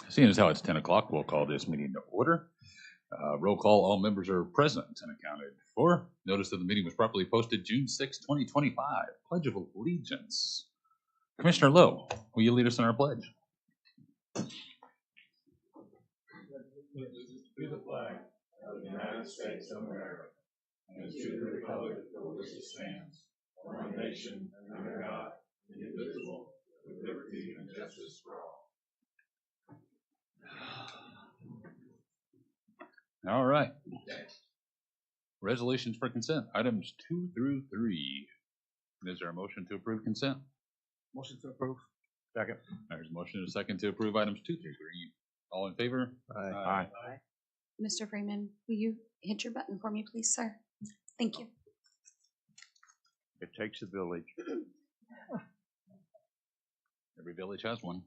Seeing as how it's 10 o'clock, we'll call this meeting to order. Roll call, all members are present and accounted for. Notice that the meeting was properly posted June 6, 2025. Pledge of Allegiance. Commissioner Lowe, will you lead us in our pledge? To the flag of the United States of America and to the republic for which it stands, one nation under God, indivisible, with liberty and justice for all. All right. Resolutions for consent, items 2 through 3. Is there a motion to approve consent? Motion to approve. Second. There's a motion and a second to approve items 2 through 3. All in favor? Aye. Mr. Freeman, will you hit your button for me, please, sir? Thank you. It takes a village. Every village has one.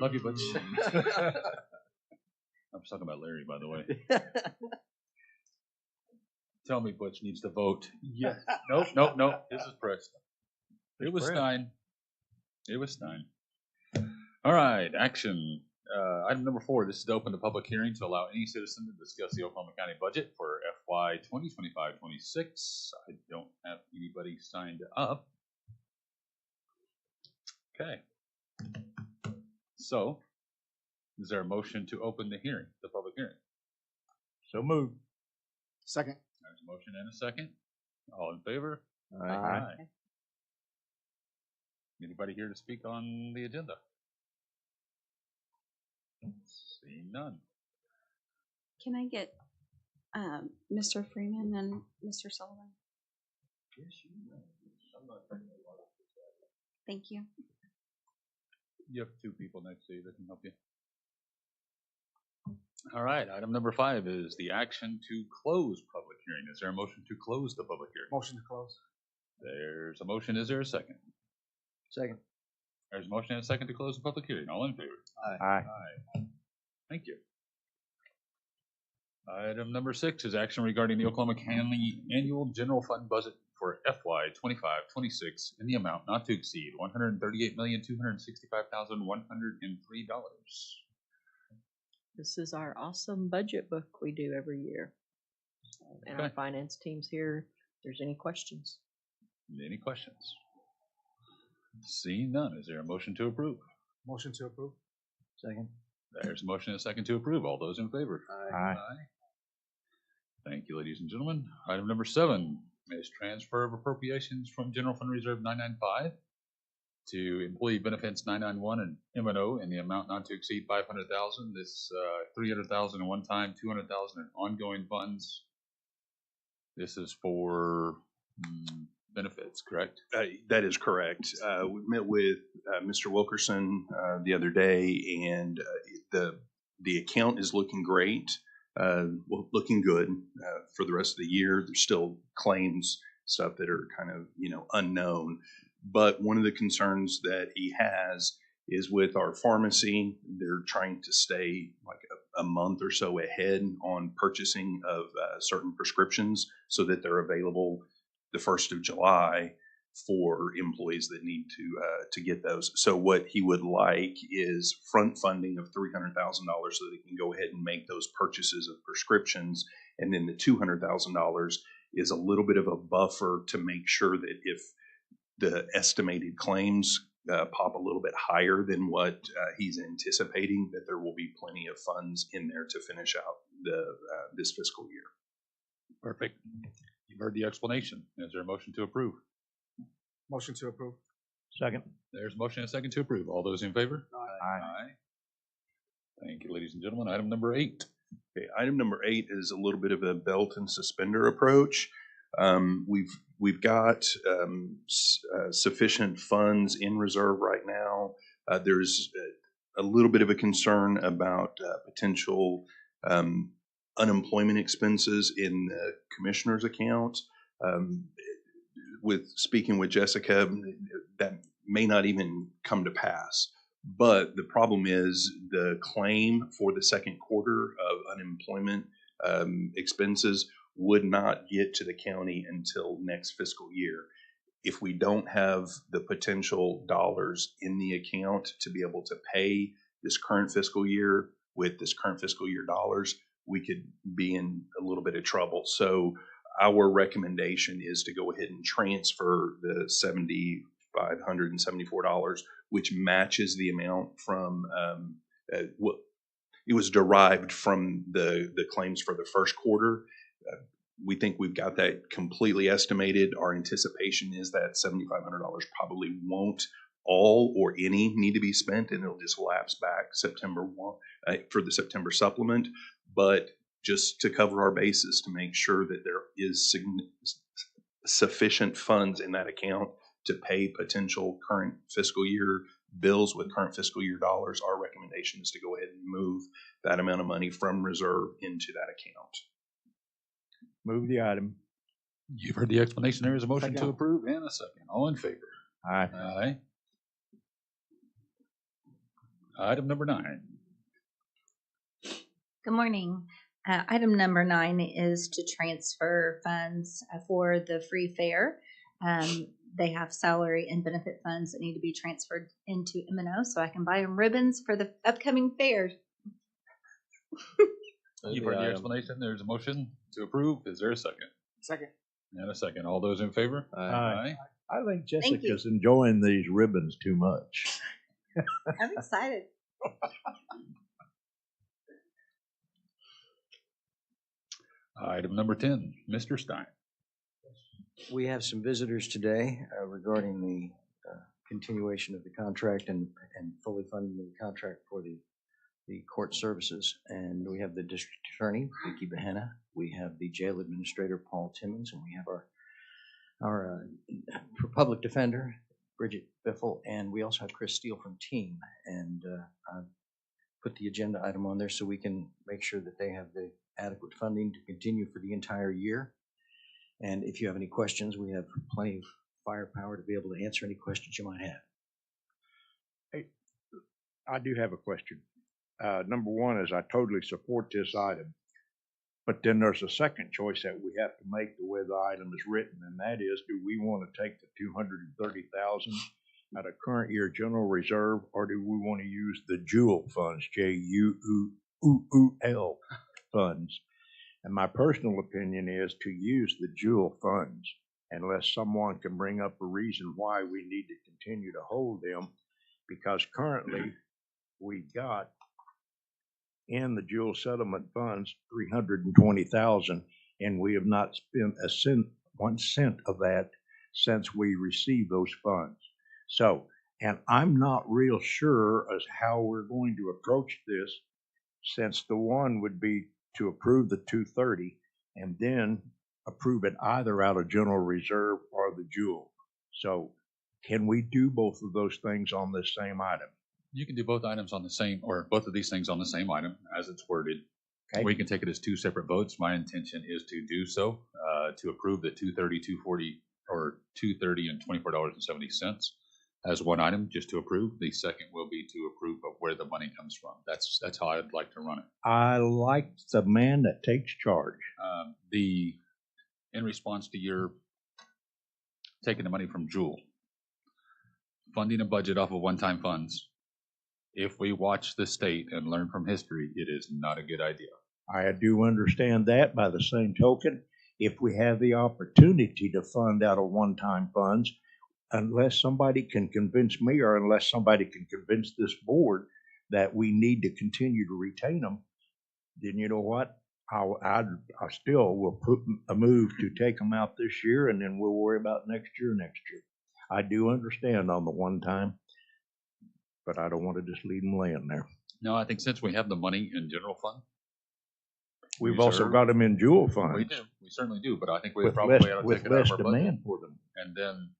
Love you, Butch. I'm talking about Larry, by the way. Tell me Butch needs to vote. Yes. Nope. This is Preston. It was Stein. All right, action. Item number 4. This is to open the public hearing to allow any citizen to discuss the Oklahoma County budget for FY 2025-26. I don't have anybody signed up. Okay. So, is there a motion to open the hearing, the public hearing? So moved. Second. There's a motion and a second. All in favor? Aye. Anybody here to speak on the agenda? Seeing none. Can I get Mr. Freeman and Mr. Sullivan? Yes, you may. I'm not trying to lie. Thank you. You have 2 people next to you that can help you. All right, item number 5 is the action to close public hearing. Is there a motion to close the public hearing? Motion to close. There's a motion. Is there a second? Second. There's a motion and a second to close the public hearing. All in favor? Aye. Thank you. Item number 6 is action regarding the Oklahoma County Annual General Fund Budget for FY 25-26 in the amount not to exceed $138,265,103. This is our awesome budget book we do every year. And our finance team's here. If there's any questions. Any questions? Seeing none, is there a motion to approve? Motion to approve. Second. There's a motion and a second to approve. All those in favor? Aye. Thank you, ladies and gentlemen. Item number 7 is transfer of appropriations from General Fund Reserve 995 to Employee Benefits 991 and M&O in the amount not to exceed $500,000. This $300,000 in one time, $200,000 in ongoing funds. This is for benefits, correct? That is correct. We met with Mr. Wilkerson the other day, and the account is looking great, looking good for the rest of the year. There's still claims, stuff that are kind of unknown. But one of the concerns that he has is with our pharmacy. They're trying to stay like a month or so ahead on purchasing of certain prescriptions so that they're available the 1st of July for employees that need to get those. So what he would like is front funding of $300,000 so that they can go ahead and make those purchases of prescriptions. And then the $200,000 is a little bit of a buffer to make sure that if the estimated claims pop a little bit higher than what he's anticipating, that there will be plenty of funds in there to finish out this fiscal year. Perfect. You've heard the explanation. Is there a motion to approve? Motion to approve. Second. There's a motion and a second to approve. All those in favor? Aye. Thank you, ladies and gentlemen. Item number 8. Okay, item number 8 is a little bit of a belt and suspender approach. We've got sufficient funds in reserve right now. There's a little bit of a concern about potential unemployment expenses in the commissioner's account. With speaking with Jessica, that may not even come to pass. But the problem is the claim for the second quarter of unemployment expenses would not get to the county until next fiscal year. if we don't have the potential dollars in the account to be able to pay this current fiscal year with this current fiscal year dollars, we could be in a little bit of trouble. So our recommendation is to go ahead and transfer the $7,574, which matches the amount from what it was derived from the claims for the first quarter. We think we've got that completely estimated. Our anticipation is that $7,500 probably won't all or any need to be spent, and it'll just lapse back September 1 for the September supplement. But just to cover our bases, to make sure that there is sufficient funds in that account to pay potential current fiscal year bills with current fiscal year dollars, our recommendation is to go ahead and move that amount of money from reserve into that account. Move the item. You've heard the explanation. There is a motion to Second. approve and a second. All in favor? Aye. Aye. Item number 9. Good morning. Item number 9 is to transfer funds for the free fair. They have salary and benefit funds that need to be transferred into M&O so I can buy them ribbons for the upcoming fair. You've heard the explanation. There's a motion to approve. Is there a second? Second. And a second. All those in favor? Aye. I think you. Jessica's enjoying these ribbons too much. I'm excited. Item number 10, Mr. Stein. We have some visitors today regarding the continuation of the contract and fully funding the contract for the court services. And we have the district attorney, Vicki Behenna. We have the jail administrator, Paul Timmons, and we have our public defender, Bridget Biffle, and we also have Chris Steele from team. And I've put the agenda item on there so we can make sure that they have the adequate funding to continue for the entire year. And if you have any questions, we have plenty of firepower to be able to answer any questions you might have. Hey, I do have a question. Number one is I totally support this item, but then there's a second choice that we have to make the way the item is written, and that is, do we want to take the $230,000 out of current year general reserve, or do we want to use the Jewel funds, J-U-U-L funds? And my personal opinion is to use the Jewel funds, unless someone can bring up a reason why we need to continue to hold them, because currently we got in the Jewel settlement funds $320,000, and we have not spent a cent, 1 cent of that since we received those funds. So, and I'm not real sure as how we're going to approach this, since the one would be to approve the 230 and then approve it either out of general reserve or the Jewel. So can we do both of those things on this same item? You can do both items on the same, or both of these things on the same item as it's worded. Okay. We can take it as 2 separate votes. My intention is to do so, to approve the 230, 240, or 230 and $24.70 as one item, just to approve. The second will be to approve of where the money comes from. That's how I'd like to run it. I like the man that takes charge. In response to your taking the money from Jewel, funding a budget off of one-time funds, if we watch the state and learn from history, it is not a good idea. I do understand that. By the same token, if we have the opportunity to fund out of one-time funds, unless somebody can convince me or unless somebody can convince this board that we need to continue to retain them, then you know what? I still will put a move to take them out this year, and then we'll worry about next year. I do understand on the one time, but I don't want to just leave them laying there. No, I think since we have the money in general fund, We've also got them in Jewel funds. we do. We certainly do, but I think we with probably ought to with take it out less of our budget. demand for them. And then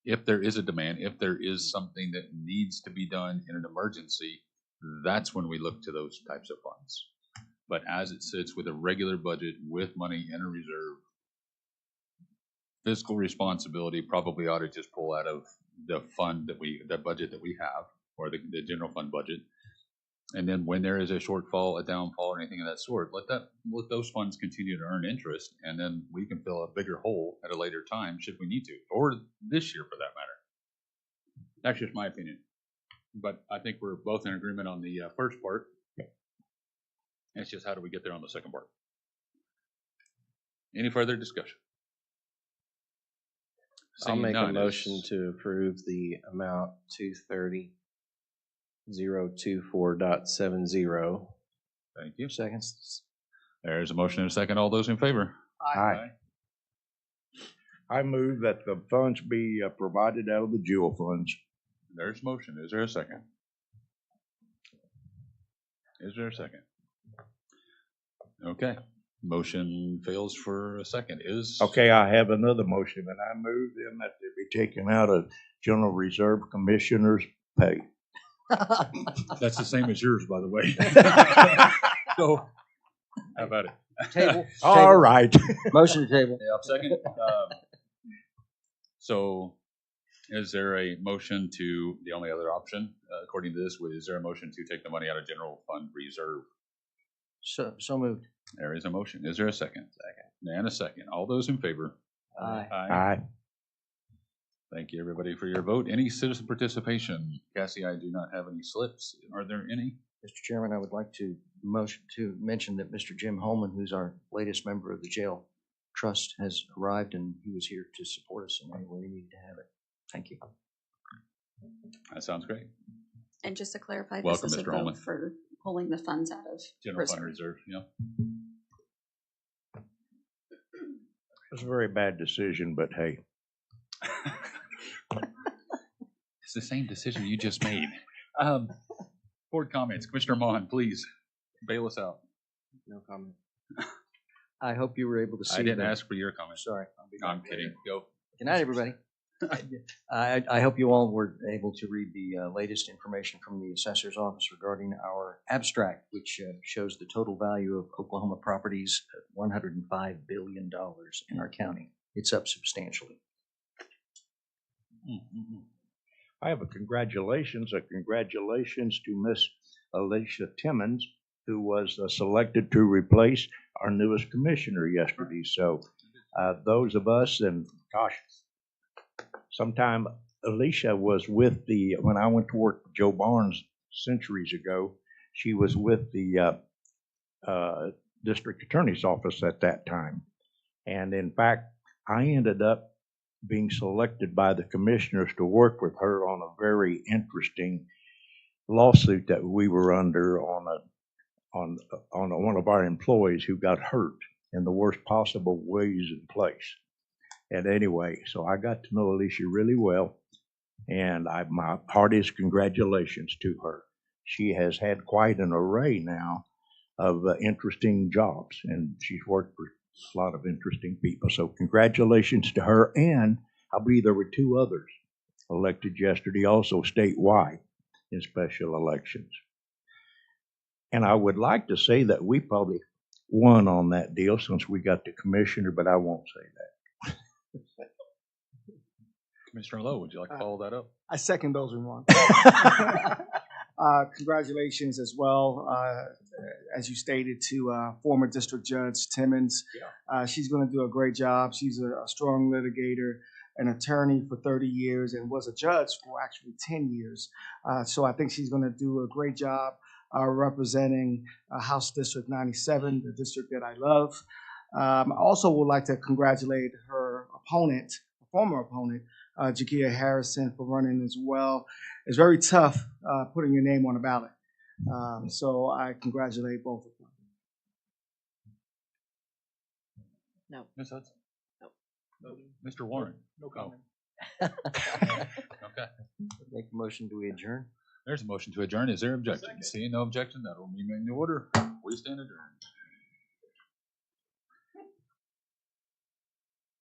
if there is a demand, if there is something that needs to be done in an emergency, that's when we look to those types of funds. But as it sits with a regular budget with money in a reserve, fiscal responsibility probably ought to just pull out of the fund that the budget that we have, or the general fund budget, And then when there is a shortfall, a downfall, or anything of that sort, let those funds continue to earn interest, and then we can fill a bigger hole at a later time should we need to, or this year for that matter. That's just my opinion. But I think we're both in agreement on the first part. It's just how do we get there on the second part? Any further discussion? I'll Seeing make a none, motion is- to approve the amount 230,024.70. Thank you. Seconds. There's a motion and a second. All those in favor? Aye. I move that the funds be provided out of the jewel funds. There's a motion. Is there a second? Is there a second? Okay. Motion fails for a second. Is Okay, I have another motion, and I move then that they be taken out of General Reserve Commissioner's pay. That's the same as yours, by the way. So, how about it? Table. All right. Motion to table. Yeah, second. So, is there a motion to, the only other option, according to this, is there a motion to take the money out of general fund reserve? So moved. There is a motion. Is there a second? Second. And a second. All those in favor? Aye. Aye. Thank you, everybody, for your vote. Any citizen participation? Cassie, I do not have any slips. Are there any? Mr. Chairman, I would like to mention that Mr. Jim Holman, who's our latest member of the jail trust, has arrived, and he was here to support us in any way we needed to have it. Thank you. That sounds great. And just to clarify, Welcome, this is a Mr. Holman. vote for pulling the funds out of General fund reserve. reserve, yeah. It was a very bad decision, but hey. It's the same decision you just made. Board comments. Commissioner Mon, please bail us out. No comment. I hope you were able to see. I didn't ask for your comments. Sorry. No, I'm kidding. Go. Good night, everybody. I hope you all were able to read the latest information from the assessor's office regarding our abstract, which shows the total value of Oklahoma properties at $105 billion in our county. It's up substantially. I have a congratulations to Miss Alicia Timmons, who was selected to replace our newest commissioner yesterday. So those of us, and gosh, sometime Alicia was with when I went to work with Joe Barnes centuries ago, she was with the district attorney's office at that time. And in fact, I ended up being selected by the commissioners to work with her on a very interesting lawsuit that we were under on one of our employees who got hurt in the worst possible ways and place. And anyway, so I got to know Alicia really well, and my heartiest congratulations to her. She has had quite an array now of interesting jobs, and she's worked for a lot of interesting people. So congratulations to her, and I believe there were two others elected yesterday also statewide in special elections. And I would like to say that we probably won on that deal since we got the commissioner, but I won't say that. Commissioner Lowe, would you like to follow that up? I second those remarks. Congratulations as well, as you stated, to former District Judge Timmons. She's going to do a great job. She's a strong litigator, an attorney for 30 years, and was a judge for actually 10 years. So I think she's going to do a great job representing House District 97, the district that I love. I also would like to congratulate her opponent, former opponent, Jakia Harrison, for running as well. It's very tough putting your name on a ballot. So I congratulate both of them. No. Ms. Hudson? No. Mr. Warren? No comment. Okay. Make a motion to adjourn. There's a motion to adjourn. Is there objection? Seeing no objection, that will remain the order. We stand adjourned.